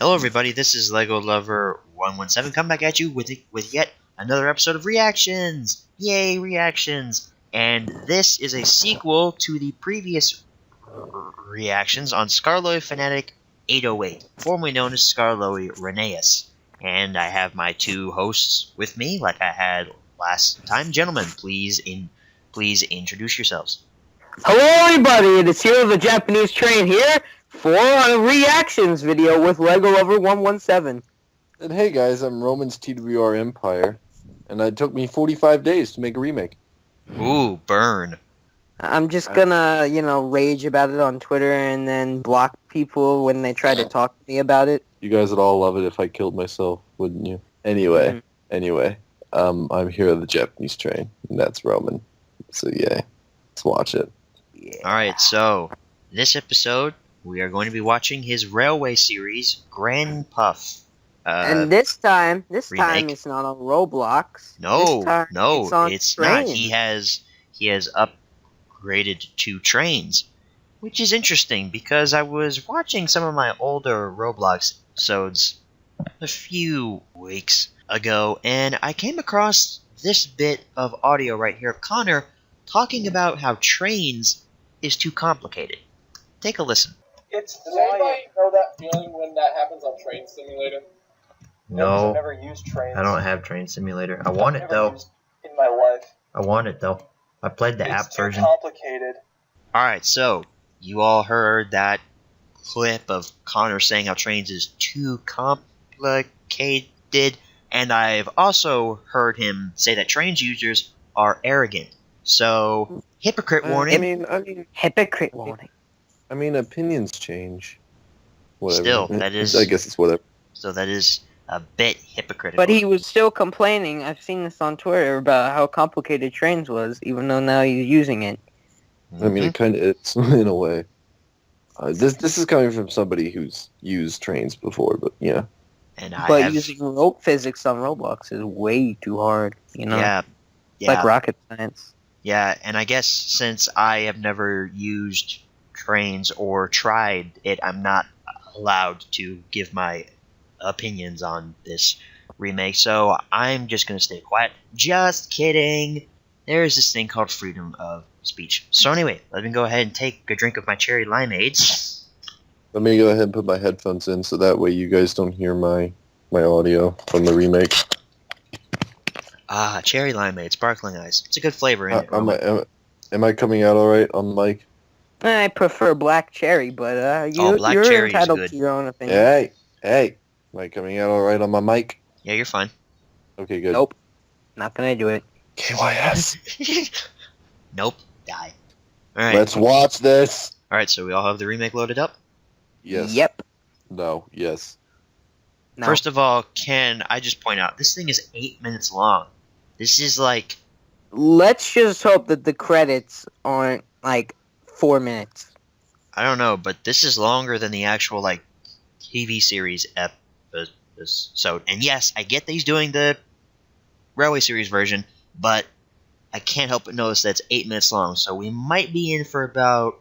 Hello everybody, this is Lego Lover 117 coming back at you with yet another episode of Reactions! Yay, Reactions! And this is a sequel to the previous reactions on Scarloy Fanatic 808, formerly known as Scarloy Rheneas. And I have my two hosts with me, like I had last time. Gentlemen, please introduce yourselves. Hello everybody, it is Hero the Japanese Train here for a reactions video with Lego Lover 117. And hey guys, I'm Roman's TWR Empire, and it took me 45 days to make a remake. Ooh, burn. I'm just gonna, rage about it on Twitter and then block people when they try to talk to me about it. You guys would all love it if I killed myself, wouldn't you? Anyway, I'm Hero the Japanese Train, and that's Roman. So yeah, let's watch it. Yeah. Alright, so, this episode, we are going to be watching his Railway series, Grand Puff. And this time remake. it's not on Roblox. No, it's not. He has upgraded to Trainz, which is interesting because I was watching some of my older Roblox episodes a few weeks ago, and I came across this bit of audio right here of Connor talking about how Trainz is too complicated. Take a listen. Does anybody know that feeling when that happens on Train Simulator? No, I've never used Trainz. I don't have Train Simulator. I want it though. In my life. I want it though. I played the app version. It's too complicated. Alright, so, you all heard that clip of Connor saying how Trainz is too complicated, and I've also heard him say that Trainz users are arrogant. So, hypocrite warning. I mean, Hypocrite warning. I mean, opinions change. Whatever. Still, that is... I guess it's whatever. So that is a bit hypocritical. But he was still complaining. I've seen this on Twitter about how complicated Trainz was, even though now he's using it. I mean, it kind of is in a way. This is coming from somebody who's used Trainz before, but yeah. And using rope physics on Roblox is way too hard, Yeah. Like rocket science. Yeah, and I guess since I have never used Trainz or tried it, I'm not allowed to give my opinions on this remake, so I'm just gonna stay quiet. Just kidding. There's this thing called freedom of speech. So anyway, let me go ahead and take a drink of my cherry limeade. Let me go ahead and put my headphones in so that way you guys don't hear my audio from the remake. Ah, cherry limeade, sparkling ice. It's a good flavor, isn't it? Am I coming out alright on the mic? I prefer black cherry, but black you're cherry is entitled good. to your own opinion. Hey. Am I coming out alright on my mic? Yeah, you're fine. Okay, good. Nope. Not gonna do it. KYS. Nope. Die. Alright. Let's watch this. Alright, so we all have the remake loaded up? Yes. Yep. No. Yes. No. First of all, can I just point out, this thing is 8 minutes long. This is like... Let's just hope that the credits aren't, 4 minutes. I don't know, but this is longer than the actual, TV series episode. And yes, I get that he's doing the Railway series version, but I can't help but notice that it's 8 minutes long, so we might be in for about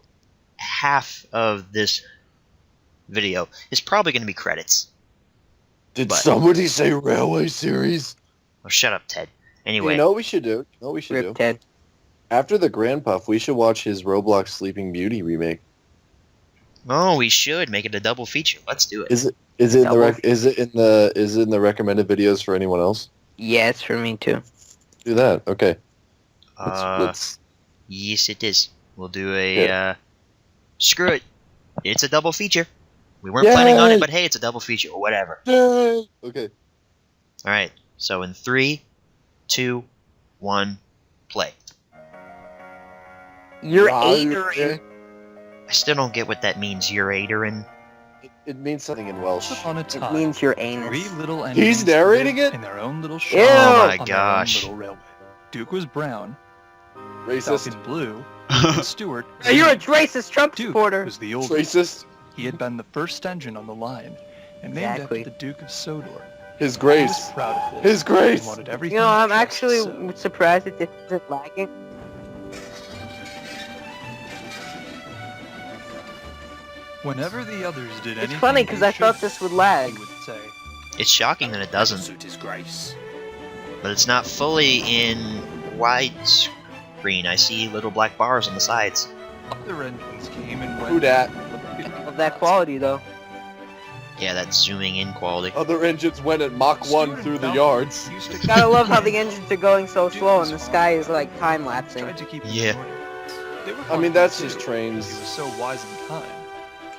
half of this video. It's probably going to be credits. Did somebody say Railway series? Oh, shut up, Ted. Anyway. You know what we should do? Rip Ted. After the Grand Puff, we should watch his Roblox Sleeping Beauty remake. Oh, we should make it a double feature. Let's do it. Is it in the recommended videos for anyone else? Yeah, it's for me too. Do that. Okay. Yes, it is. We'll do a screw it. It's a double feature. We weren't planning on it, but hey, it's a double feature or whatever. Yay! Okay. All right. So in 3, 2, 1, play. You're Adrian. I still don't get what that means. You're Adrian. It means something in Welsh. It means your anus. He's narrating it? In their own little Ew. Oh my on gosh. their own little railway. Duke was brown, Racist. Falcon blue, and Stuart. You're a racist Trump Duke supporter. was the oldest. Racist. He had been the first engine on the line, and named Exactly. after the Duke of Sodor. His He Grace. was proud of this. His Grace. and wanted everything I'm just actually so. surprised that this isn't lagging. Whenever the others did anything, It's funny because they I thought should, this would lag. he would say, It's shocking that it doesn't, Suit his grace. but it's not fully in widescreen. I see little black bars on the sides. other engines came and went. Who dat? Of that quality though. Yeah, that's zooming in quality. Other engines went at Mach 1 Stewart through the and yards. Falcon used to Gotta love how the engines are going so slow and the sky is like time lapsing. tried to keep Yeah. in order. They were I mean, fun that's too. just He Trainz. was so wise and kind.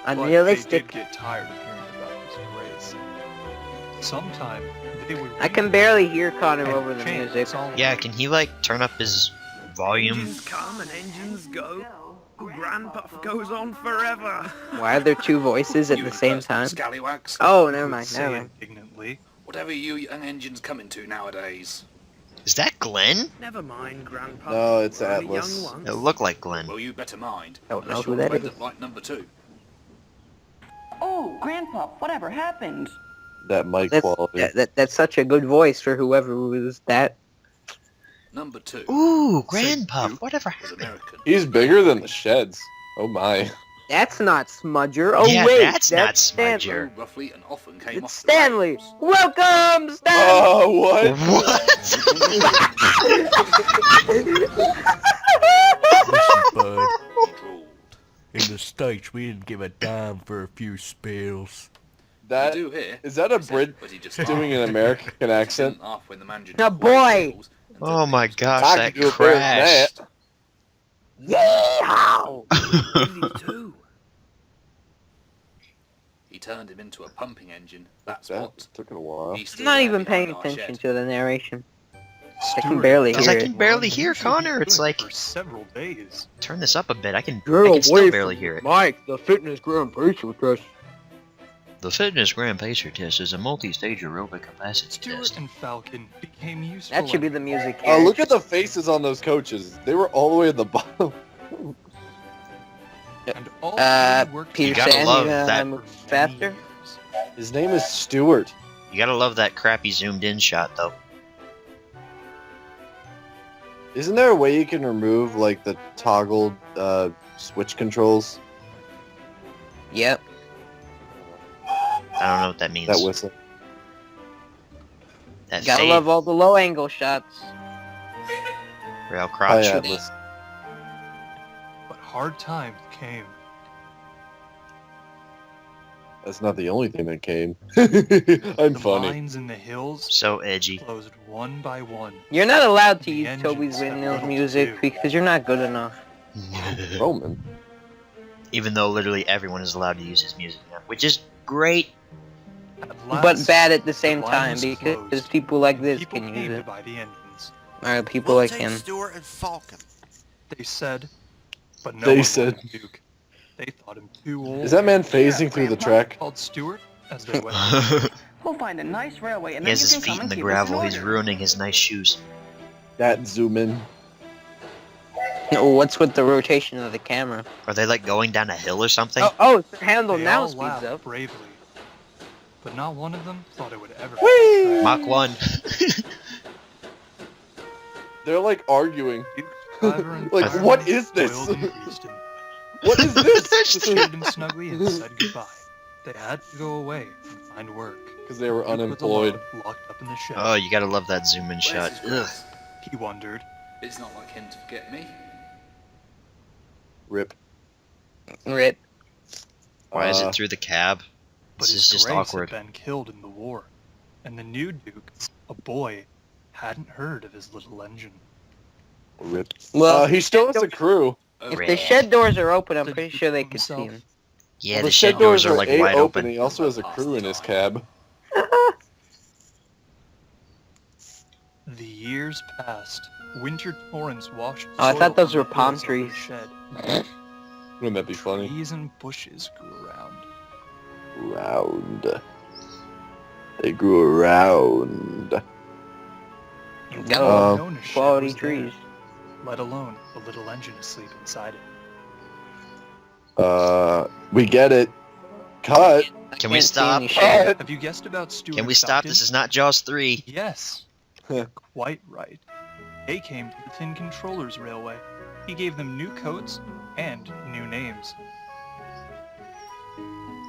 But they Unrealistic. did get tired of hearing about his grace. Sometime they would. I can barely hear Connor and over the chant music. songs. Yeah, can he like turn up his volume? Engines come and engines go. Grandpuff goes on forever. Why are there two voices at You the same first, time? Scallywags. Oh, never Would mind, say never mind. indignantly, Whatever you young engines coming to nowadays. Is that Glenn? Never mind, Grandpa. No, it's We're only Atlas. young ones. It looked like Glenn. Well, you better mind. Don't know Unless who you're that a friend is. at like number 2. Oh, Grandpa, whatever happened? That mic That's, quality. that's such a good voice for whoever was that. Number 2 Ooh, Say Grandpuff, Duke whatever was happened? American. He's bigger than the sheds. Oh my. That's not Smudger. Oh Yeah, wait, that's not Stanley. Smudger. Grew roughly and often came It's off the Stanley. rails. Welcome, Stanley. Oh, what? What? Bud, Drooled. in the States, we didn't give a dime for a few spills. That You do here. is that a Brit But he just doing an American accent? Didn't laugh when the manager Now, just boy. waved his heels and Oh said my that he was gosh, I that could do it better than crashed. Yeehaw! Easy too. He turned him into a pumping engine. That's That what. took it a while. He's I'm still not there even behind paying our attention shed. to the narration. I can Stewart barely Because hear I it. can barely hear Usually Connor. It's good like, for several days. turn this up a bit. I can You're still away barely from hear it. Mike, the fitness Grand Prix test. The Fitness Grand Pacer test is a multi-stage aerobic capacity Stewart test. and Falcon became useful. That should be the engines. music Oh, here. look at the faces on those coaches. They were all the way at the bottom. And all Uh, three worked Peter You gotta together love San, that. move for faster. years. His name is Stewart. You gotta love that crappy zoomed-in shot, though. Isn't there a way you can remove like the toggled switch controls? Yep. I don't know what that means. That whistle. That Gotta fade, love all the low angle shots. rail Hi, crotch. Atlas. But hard times came. That's not the only thing that came. I'm The funny. mines in the hills So edgy. closed one by one. You're not allowed to The use engines Toby's have Windmills little to music do. because you're not good enough. Roman. Even though literally everyone is allowed to use his music now, which is great. At But last, bad at the same line time was because closed, people like and this people can came use to it. buy the engines. Or people like him. Stewart and Falcon. They said, but no They one said. wanted Duke. They thought him too old. Is that man phasing through the track? Called Stewart as they went. We'll find a nice railway and He then has you his can feet come in and the keep us gravel. in He's order. ruining his nice shoes. That zoom in. What's with the rotation of the camera? Are they like going down a hill or something? Oh, the handle They now all speeds laughed up. bravely, but not one of them thought it would ever. Whee! Mach 1. They're like arguing. Clever and Like, clever, what is this? spoiled and greased him. What is this? Cheered him snugly and said goodbye. They had to go away and find work. Because they were Duke was unemployed. alone, locked up in the shed. Oh, you gotta love that zoom in Where's shot. his Ugh. grace? He wondered. It's not like him to forget me. Rip. Rip. Why is it through the cab? But This his is just grace awkward. had been killed in the war, and the new Duke, a boy, hadn't heard of his little engine. Rip. Well, He still has a crew. if Rip. the shed doors are open, I'm Did pretty he sure they kill could see himself? him. Yeah, Well, the shed doors are like A wide open. He also has a crew in his cab. The years passed. Winter torrents washed. Oh, I soil thought those from were the palm hills of trees. the Shed. Wouldn't that be funny? Trees and bushes grew around. Round. They grew around. Got Um, a lot Known as of shed quality was there, trees. let alone a little engine asleep inside it. We get it. Cut. Can we Can't see stop? any shade. Cut. Have you guessed about Stewart? Can we and stop? Falcon? This is not Jaws 3. Yes. Quite right. They came to the Tin Controllers Railway. He gave them new coats and new names.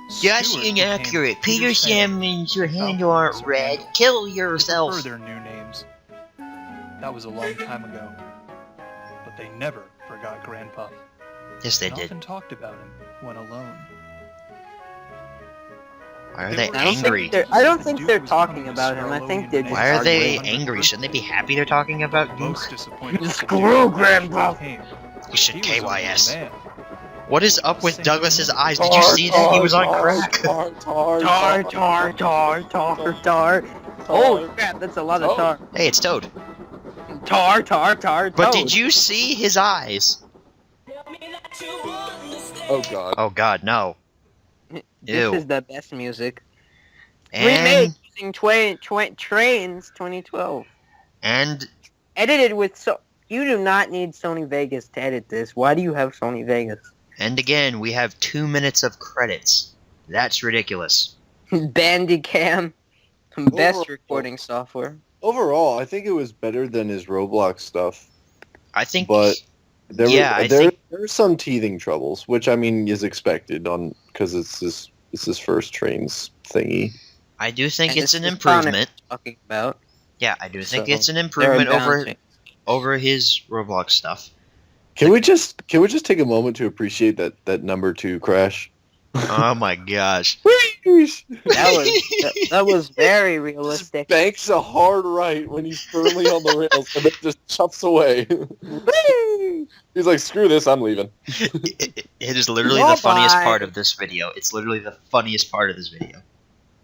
That's Stewart became inaccurate. Peter Salmon. Salmon's your hand Falcon aren't was her red. handle. Kill They yourself. prefer their new names. That was a long time ago. But they never forgot Grandpa. Yes, they They did. often talked about him when alone. Why are They they were angry? I don't The think Duke they're was talking becoming a about him. I think they're just Why are they arguing. angry? Shouldn't they be happy they're talking about Duke? Most disappointed was the Screw Duke Grandpa. came. You should He was only a KYS. man. What is up with Douglas's eyes? Did you see that? He was on crack. Tar, tar, tar, tar, tar. Oh crap, that's a lot of tar. Hey, it's Toad. Tar, tar, tar, But Toad. did you see his eyes? Oh god. Oh god, no. This Ew. is the best music. And Remake using Trainz 2012. and Edited with You do not need Sony Vegas to edit this. Why do you have Sony Vegas? and again, we have 2 minutes of credits. That's ridiculous. Bandicam. Best Overall- recording software. Overall, I think it was better than his Roblox stuff, I think. but there Yeah, were, I there, think- there were some teething troubles, which I mean is expected because it's his first Trainz thingy. I do think And it's this an is Connor improvement. talking about. Yeah, I do think So, it's an They're improvement balancing. over his Roblox stuff. Can we just take a moment to appreciate that number 2 crash? Oh my gosh. That was very realistic. Banks a hard right when he's firmly on the rails and then just chuffs away. He's like, screw this, I'm leaving. It is literally the funniest part of this video. It's literally the funniest part of this video.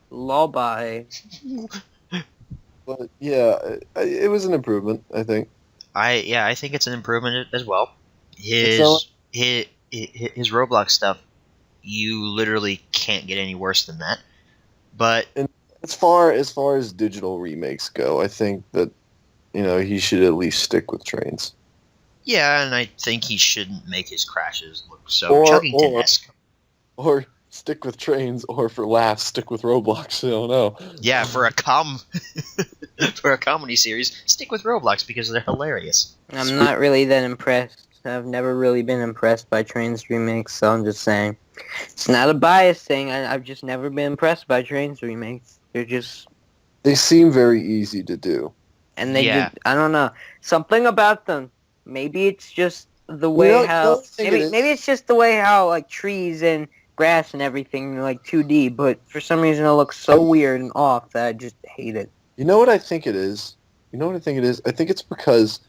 Lullaby. But yeah, it was an improvement, I think. I think it's an improvement as well. It's His Roblox stuff, you literally can't get any worse than that. But As far as digital remakes go, I think that he should at least stick with Trainz. yeah, and I think he shouldn't make his crashes look so Or- Chuggington-esque. Or stick with Trainz, or for laughs, stick with Roblox. I don't know. Yeah, for a for a comedy series, stick with Roblox because they're hilarious. I'm not really that impressed. I've never really been impressed by Trainz remakes, so I'm just saying. It's not a bias thing. I've just never been impressed by Trainz remakes. They're just... They seem very easy to do. And they Yeah. just... I don't know. Something about them. Maybe it's just the way how... Maybe it's just the way how, like, trees and grass and everything are, like, 2D, but for some reason it looks so weird and off that I just hate it. You know what I think it is? I think it's because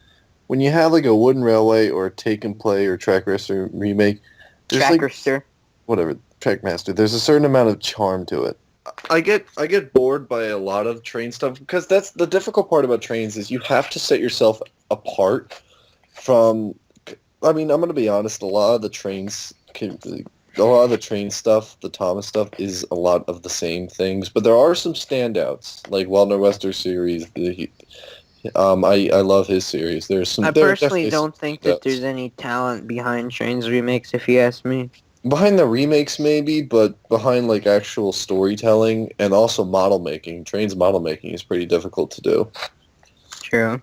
when you have like a Wooden Railway or a Take and Play or Trackmaster remake, there's Trackerster. whatever, Trackmaster, there's a certain amount of charm to it. I get bored by a lot of Train stuff because that's the difficult part about Trains is you have to set yourself apart from. I mean, I'm gonna be honest. A lot of the Train stuff, the Thomas stuff, is a lot of the same things, but there are some standouts, like Wildner Wester series. I love his series. There's some. I there are personally definitely don't some think that standouts. there's any talent behind Trainz remakes, if you ask me. Behind the remakes, maybe, but behind like actual storytelling and also model making. Train's model making is pretty difficult to do. True.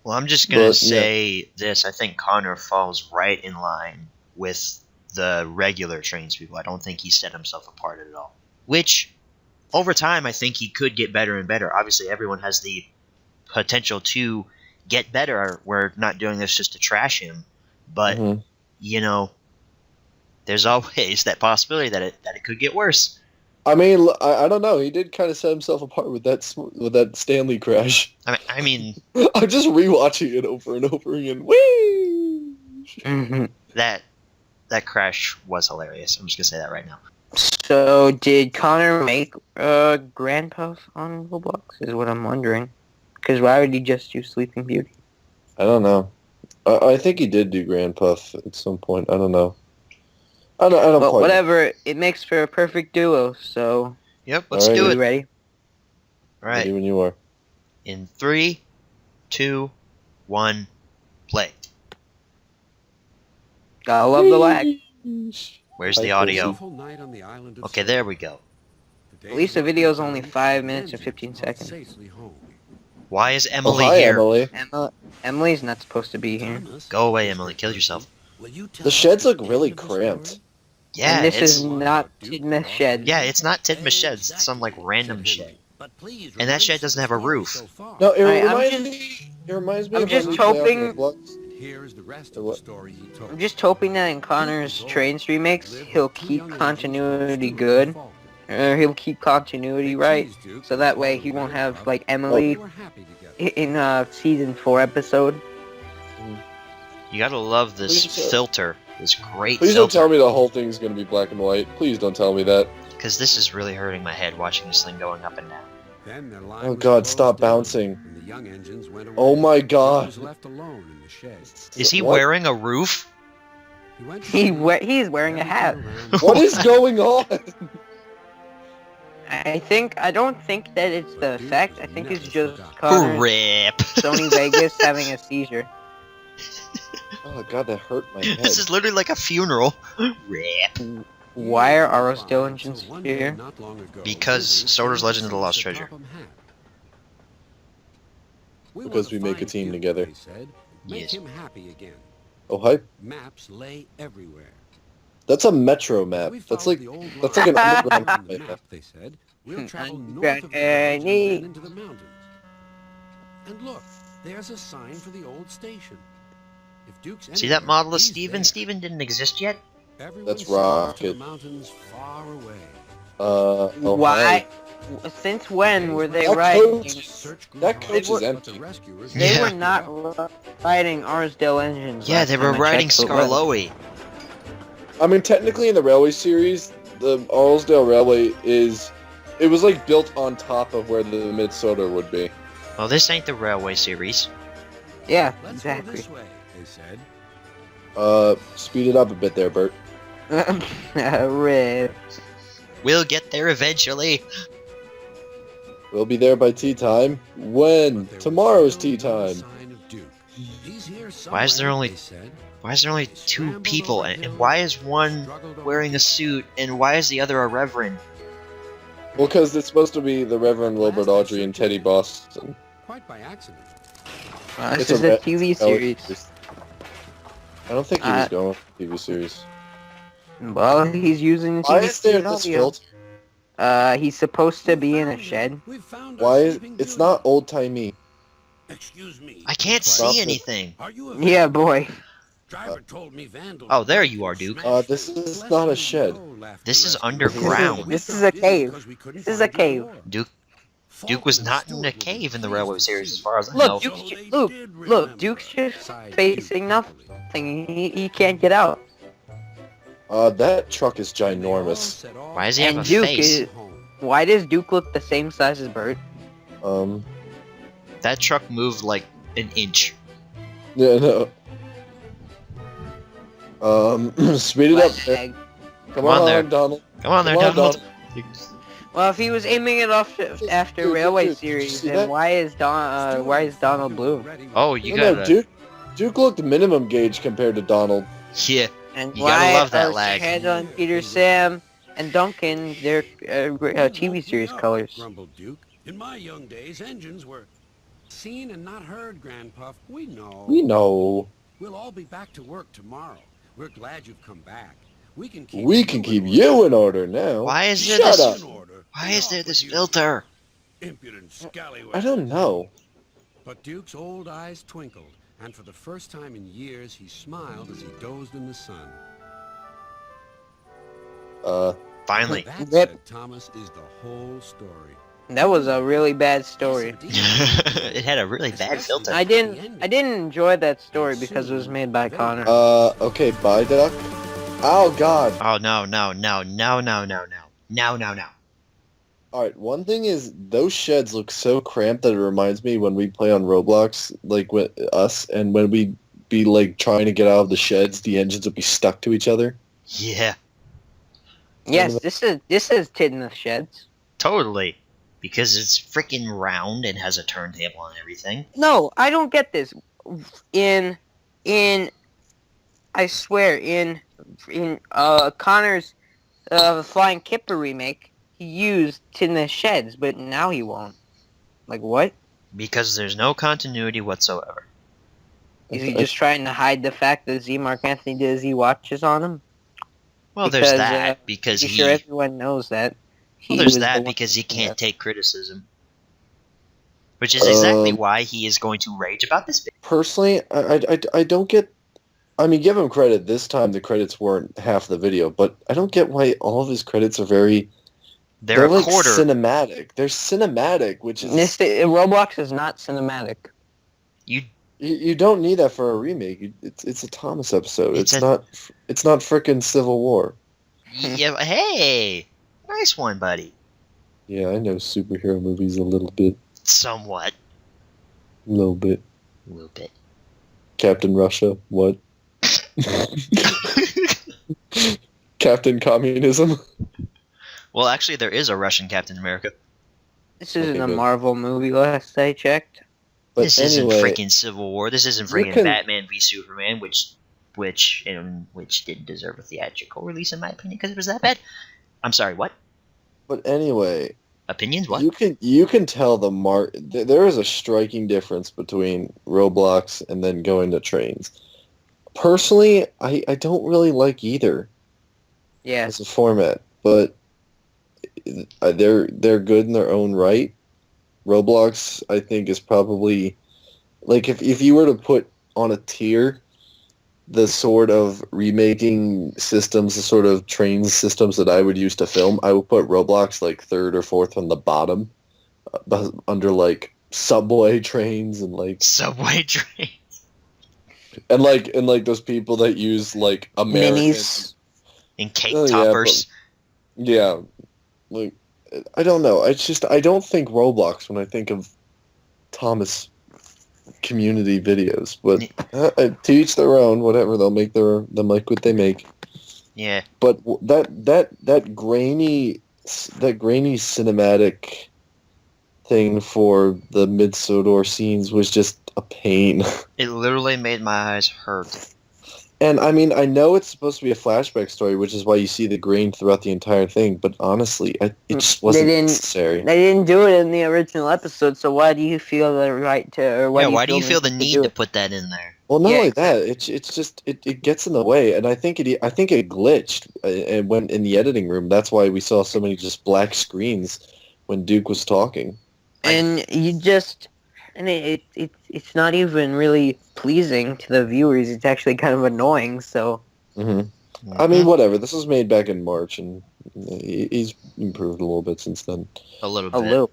Well, I'm just gonna But, yeah. say this. I think Connor falls right in line with the regular Trainz people. I don't think he set himself apart at all. Which, over time, I think he could get better and better. Obviously, everyone has the potential to get better. We're not doing this just to trash him, but Mhm. there's always that possibility that it could get worse. I mean, I don't know. He did kind of set himself apart with that Stanley crash. I mean I'm just rewatching it over and over again. Whee! Hmm. that crash was hilarious. I'm just gonna say that right now. So, did Connor make Grand Puff on Roblox, is what I'm wondering. Because why would he just do Sleeping Beauty? I don't know. I think he did do Grand Puff at some point. I don't know. I don't But quite. whatever, it makes for a perfect duo, so... Yep, let's Alright. do You it. ready? All right. Ready when you are. In 3, 2, 1, play. Gotta love the lag. Where's the Hi, audio? Casey. Okay, there we go. At least the video's only 5 minutes and 15 seconds. Why is Oh, Emily hi, here? Emily. Emily's not supposed to be here. Go away, Emily. Kill yourself. The sheds look really cramped. Yeah, and this it's is not Tidmouth Sheds. yeah, it's not Tidmouth Sheds. It's some like random shed, and that shed doesn't have a roof. No, it I'm reminds just- me. It reminds me I'm of just when we play on hoping- Roblox. Here's the rest of the story he told. I'm just hoping that in Connor's Trainz remakes, he'll keep continuity good, or he'll keep continuity right, so that way he won't have like Emily in season 4 episode. You gotta love this Please, filter, this great Please don't filter, tell me the whole thing's gonna be black and white. Please don't tell me that. because this is really hurting my head watching this thing going up and down. Oh God, stop bouncing. Oh my God. Is he What? wearing a roof? He's wearing a hat. What is going on? I don't think that it's the effect. I think it's just Connor Rip. Sony Vegas having a seizure. Oh God, that hurt my head. This is literally like a funeral. Rip. Why are our still engines here? Because Soder's Legend of the Lost Treasure. Because we make a team together. Yes. Oh, hype. Maps lay everywhere. That's a metro map. That's like an underground map. They said. We'll travel north Underground of the mountains journey. and into the mountains. And look, there's a sign for the old station. If Duke's See that anywhere, model of he's Steven? there. Steven didn't exist yet? Everyone That's sailed to Rocket. the mountains far away. Oh, Why? hey. Since when were they That riding? coach- Search grew that hard, coach is but the empty. rescuers They Yeah. were not riding Arsdale engines. Yeah, last they were time I riding checked, but what- Skarloey. I mean, technically in the railway series, the Arlesdale Railway it was like built on top of where the Minnesota would be. Well, this ain't the Railway series. Yeah, Let's exactly. go this way, they said. Speed it up a bit there, Bert. Rip. We'll get there eventually. We'll be there by tea time. When? But there was Tomorrow's still tea no time. sign of Duke. He's here Why is there somewhere, only- they said. Why is there only two people? And why is one wearing a suit and why is the other a reverend? Well, because it's supposed to be the Reverend Wilbert Audrey and Teddy Boston. Quite by accident. This It's is a a TV series. I don't think he was going with the TV series. Well, he's using the Why TV is there series this audio. filter? He's supposed to be in a shed. We found Why our is sleeping it's beauty. not old timey? Excuse me. I can't Stop see it. anything. Are you a Yeah, boy. driver told me vandals. Oh, there you are, Duke. This is not a shed. This is underground. This is a cave. This is a cave. Duke was not in a cave in the Railway series, as far as I know. Look, Duke's just facing nothing. He can't get out. That truck is ginormous. Why does he have And a Duke face? is- Why does Duke look the same size as Bert? That truck moved like an inch. Yeah, no. Speed it up. Lag. Come on on, there. Donald. Come on there, Come on, Donald. Well, if he was aiming it off after Dude, Railway dude, series, see then that? why is Donald blue? Oh, you No, gotta. Duke looked minimum gauge compared to Donald. Yeah. And You gotta why love that are lag. Head-on Peter, Sam, and Duncan their TV series colors? Grumbled Duke. In my young days, engines were seen and not heard, Grandpuff. We know. We know. We'll all be back to work tomorrow. We're glad you've come back. We can keep you in order now. Why is there Shut this? up. Why is there this filter? Impudent scallywag. I don't know. But Duke's old eyes twinkled, and for the first time in years, he smiled as he dozed in the sun. Finally. That, Yep. said Thomas, is the whole story. That was a really bad story. It had a really bad filter. I didn't enjoy that story because it was made by Connor. Okay, bye, Duck. Oh, God. Oh no. Alright, one thing is, those sheds look so cramped that it reminds me when we play on Roblox, like with us, and when we be like trying to get out of the sheds, the engines would be stuck to each other. Yeah, Yes, this is Tidmouth Sheds. totally. Because it's freaking round and has a turntable and everything. No, I don't get this. I swear, in Connor's Flying Kipper remake, he used Tidmouth Sheds, but now he won't. Like what? Because there's no continuity whatsoever. Is he just trying to hide the fact that Z Mark Anthony did Z watches on him? Well, there's that because I'm sure everyone knows that. Well, there's that because he can't take criticism, which is exactly why he is going to rage about this. Personally, I don't get. I mean, give him credit. This time the credits weren't half the video, but I don't get why all of his credits are very. They're like quarter. Cinematic. They're cinematic, which is Roblox is not cinematic. You don't need that for a remake. It's a Thomas episode. It's not frickin' Civil War. Yeah. Hey, nice one, buddy. Yeah, I know superhero movies a little bit. Somewhat. A little bit. A little bit. Captain Russia. What? Captain Communism. Well, actually, there is a Russian Captain America. This isn't a Marvel movie, last I checked. But this isn't freaking Civil War. This isn't freaking Batman v Superman, which didn't deserve a theatrical release in my opinion because it was that bad. I'm sorry, what? But anyway, opinions. What? You can tell there is a striking difference between Roblox and then going to Trainz. Personally, I don't really like either. Yeah. As a format, but they're good in their own right. Roblox, I think, is probably like if you were to put on a tier the sort of remaking systems, the sort of Trainz systems that I would use to film, I would put Roblox like third or fourth on the bottom, under like subway trains and like subway trains, and like those people that use like American minis and cake toppers. Yeah, like. I don't know. I don't think Roblox when I think of Thomas community videos. But to each their own. Whatever, they'll make what they make. Yeah. But that grainy cinematic thing for the mid-Sodor scenes was just a pain. It literally made my eyes hurt. And I mean, I know it's supposed to be a flashback story, which is why you see the grain throughout the entire thing. But honestly, it just wasn't necessary. They didn't do it in the original episode, so why do you feel the right to? Or why do you feel the need to put that in there? Well, not only that, it's just it gets in the way, and I think it glitched, and when in the editing room, that's why we saw so many just black screens when Duke was talking. And it's not even really pleasing to the viewers. It's actually kind of annoying. So, I mean, whatever. This was made back in March, and he's improved a little bit since then. A little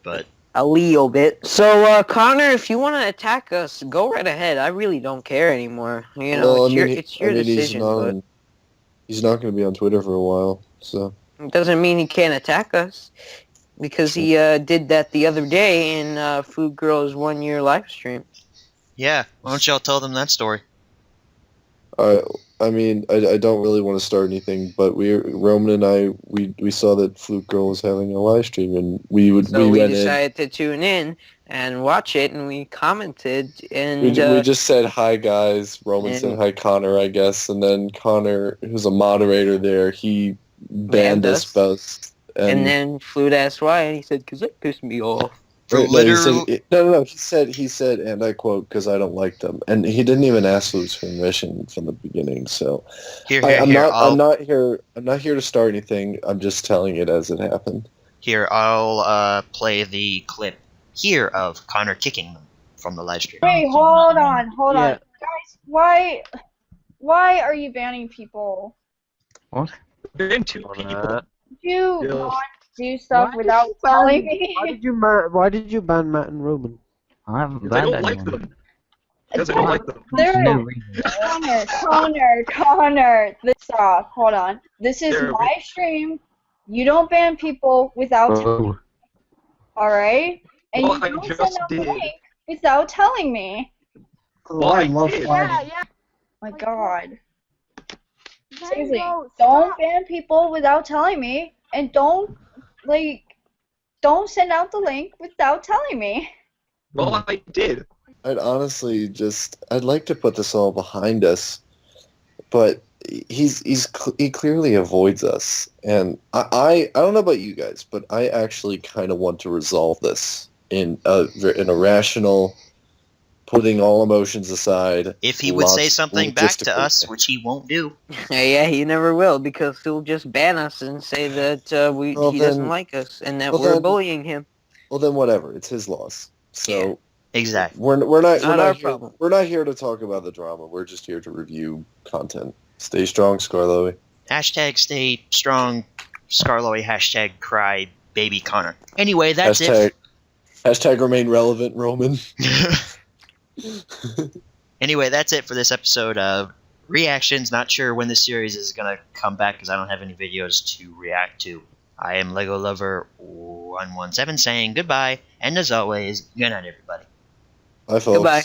bit. So, Connor, if you want to attack us, go right ahead. I really don't care anymore. You know, it's your decision. He's not going to be on Twitter for a while, so it doesn't mean he can't attack us. Because he did that the other day in Food Girl's 1 year live stream. Yeah, why don't y'all tell them that story? I mean, I don't really want to start anything, but Roman and I, we saw that Flute Girl was having a live stream, and we decided to tune in and watch it, and we commented, and we just said hi guys. Roman said hi Connor, I guess, and then Connor, who's a moderator there, he banned us both. And then Flute asked why, and he said, "'Cause it pissed me off." No. He said, and I quote, "'Cause I don't like them," and he didn't even ask Flute's permission from the beginning. So I'm not here to start anything. I'm just telling it as it happened. Here, I'll play the clip here of Connor kicking them from the live stream. Wait, hold on, guys. Why are you banning people? What? Banning people. You not do stuff without telling me. Why did you ban Matt and Roman? I haven't banned anyone. Because I don't like them. Connor, stop. Hold on. This is my stream. You don't ban people without telling me. Alright? And you don't send out the link without telling me. Yeah. My god. Seriously, don't ban people without telling me, and don't send out the link without telling me. Well, I did. I'd like to put this all behind us, but he clearly avoids us, and I don't know about you guys, but I actually kind of want to resolve this in a rational, putting all emotions aside. If he would say something back to us, which he won't do. Yeah, he never will, because he'll just ban us and say that he doesn't like us and that we're bullying him. Well, then whatever. It's his loss. So exactly. We're not our here, problem. We're not here to talk about the drama. We're just here to review content. Stay strong, Scarlowy. Hashtag stay strong, Scarlowy. Hashtag cry, baby Connor. Anyway, that's it. Hashtag remain relevant, Roman. Anyway, that's it for this episode of Reactions. Not sure when this series is going to come back because I don't have any videos to react to. I am Lego Lover 117 saying goodbye, and as always, good night, everybody. Bye, folks. Goodbye.